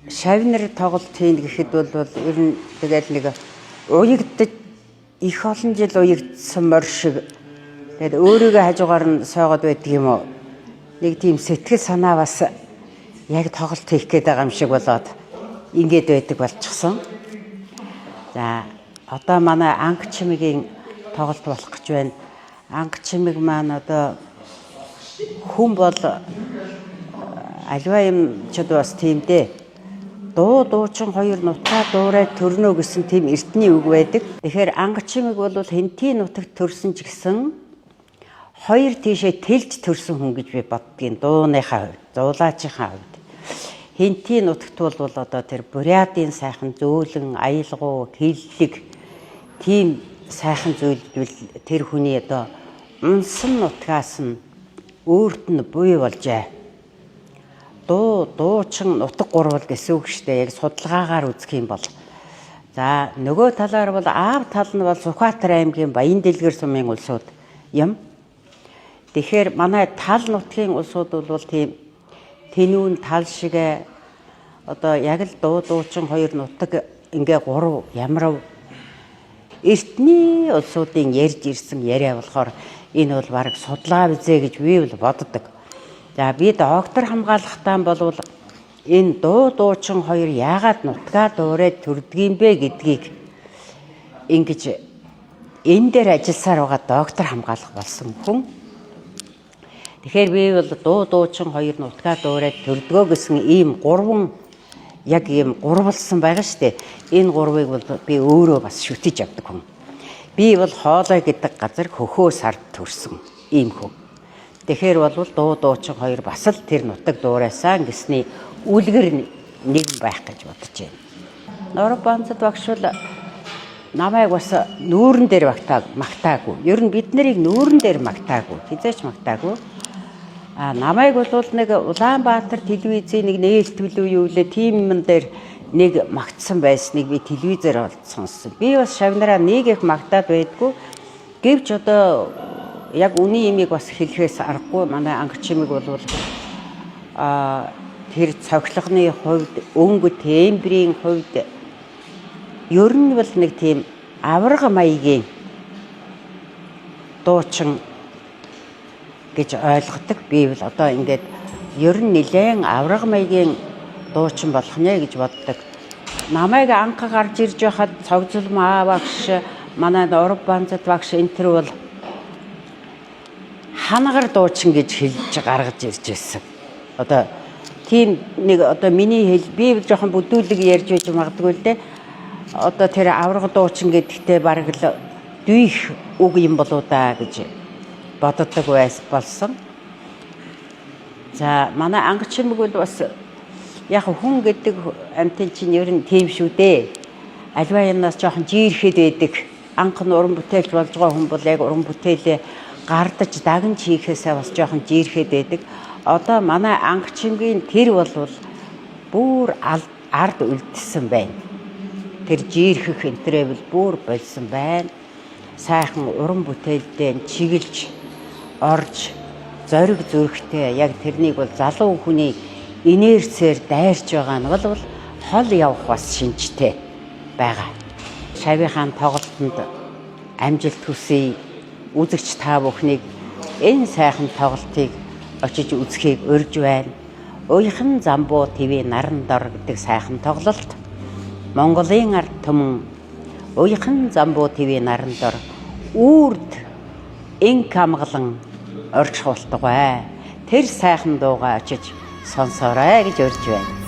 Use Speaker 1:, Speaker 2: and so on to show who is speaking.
Speaker 1: шавнар тоглолт хийн гэхэд бол ер нь тэгэл нэг уягдж их олон жил уягдсан морь шиг тэгээд өөрийгөө хажуугаар нь сойгоод байдаг юм уу? Нэг тийм сэтгэл санаа бас яг тоглолт хийх гээд байгаа юм шиг болоод ингээд байдаг болчихсон. За одоо манай анги чимэгийн тоглолт болох гэж байна. Анги чимэг маань одоо хүн бол альва юм чод бас тийм дээ. Дуучин хоёр нутгаа дуурайд төрнө гэсэн тийм эртний үг байдаг. Тэгэхээр анги чимэг бол хэнтийн нутагт төрсөн ч гэсэн хоёр тийшээ тэлж төрсөн хүн гэж би боддгийн дууныхаа хувьд, зуулаачийнхаа хувьд. Хэнтийн нутагт бол одоо тэр бурятын сайхан зөөлөн, аялгау, хиллэг тийм сайхан зүйлбэл тэр хүний одоо унсан нутгаас нь өөрт нь буй болжээ. Дуучин нутаг гурвал гэсэн үг шүү дээ. Яг судалгаагаар үзэх юм бол. За нөгөө талаар бол аав тал нь бол Сүхбаатар аймгийн Баян Дэлгэр сумын улсууд юм. Тэгэхээр манай тал нутгийн улсууд бол тийм тэнүүн тал шиг одоо яг л дуучин хоёр нутаг ингээ гурав ямар эртний улсуудын ярьж ирсэн яриа болохоор энэ бол баг судлаа бизээ гэж би бол боддог. За би доктор хамгаалахтаа болвол энэ дуучин хоёр яагаад нутгаа дуурайд төрдгийм бэ гэдгийг ингэж энэ дээр ажилласаар байгаа доктор хамгаалах болсон хүн. Тэгэхээр би бол дуучин хоёр нутгаа дуурайд төрдгөө гэсэн ийм гурван яг ийм гурвалсан байгаа шүү дээ. Энэ гурвыг бол би өөрөө бас шүтэж авдаг хүн. Би бол хоолой гэдэг газар хөхөө сард төрсөн ийм хүн. Тэгэхээр бол дуучин хоёр бас л тэр нутаг дуурайсан гэсний үлгэр нэг байх гэж бодож байна. Норов Банцад багш бол намайг бас нүүрэн дээр магтаагүй. Ер нь бид нарыг нүүрэн дээр магтаагүй. Хизээч магтаагүй. Намайг бол нэг Улаанбаатар телевизийн нэг нээлтгэлүү юу лээ тийм юм дээр нэг магтсан байсныг би телевизээр сонссон. Би бас шавнараа нэг их магтаад байдгүй. Гэвч одоо яг үний имийг бас хэлэхээс аргагүй. Манай анги чимэг бол тэр цоглогны хувьд, өнгө тембрийн хувьд ер нь бол нэг тийм авраг маягийн дуучин гэж ойлгодог. Би бол одоо ингээд ер нь нэлээд авраг маягийн дуучин болох нэ гэж боддог. Намайг анх гарч ирж байхад цогцлом багш, манай Норов Банцад багш энэ төр бол ханагар дуучин гэж хэлж гаргаж ирж байсан. Одоо тийм нэг одоо миний хэл би жоохон бүдүүлэг ярьж байж магадгүй л дээ. Одоо тэр авраг дуучин гэдэгтээ бараг л дүйх үг юм болоо да гэж боддог болсон. За манай анги чимэг бол бас яг хүн гэдэг амьтан чинь ер нь тийм шүү дээ. Альва юмнаас жоохон жирэхэд байдаг. Анх нь уран бүтээлч болж байгаа хүн бол яг уран бүтээлээ гардаж дагнж хийхээсээ бас жоохон жирэхэд байдаг. Одоо манай анги чимгийн тэр бол бүр ард үлдсэн байна. Тэр жирхэх энтрээ бол бүр болсон байна. Сайхан уран бүтээлдээ чиглэж орж зориг зүрхтэй яг тэрнийг бол залуу хүний инерцээр дайрч байгаа нь бол хол явах бас шинжтэй байгаа. Шавийнхаа тоглолтод амжилт хүсье. Үзэгч та бүхнийг энэ сайхан тоглолтыг очиж үзэхийг урьж байна. Уяхан замбуу ТV наран дор гэдэг сайхан тоглолт Монголын ард түмэн уяхан замбуу ТV наран дор үрд инк амгалан орж хуултгай. Тэр сайхан дуугаа очиж сонсоорой гэж урьж байна.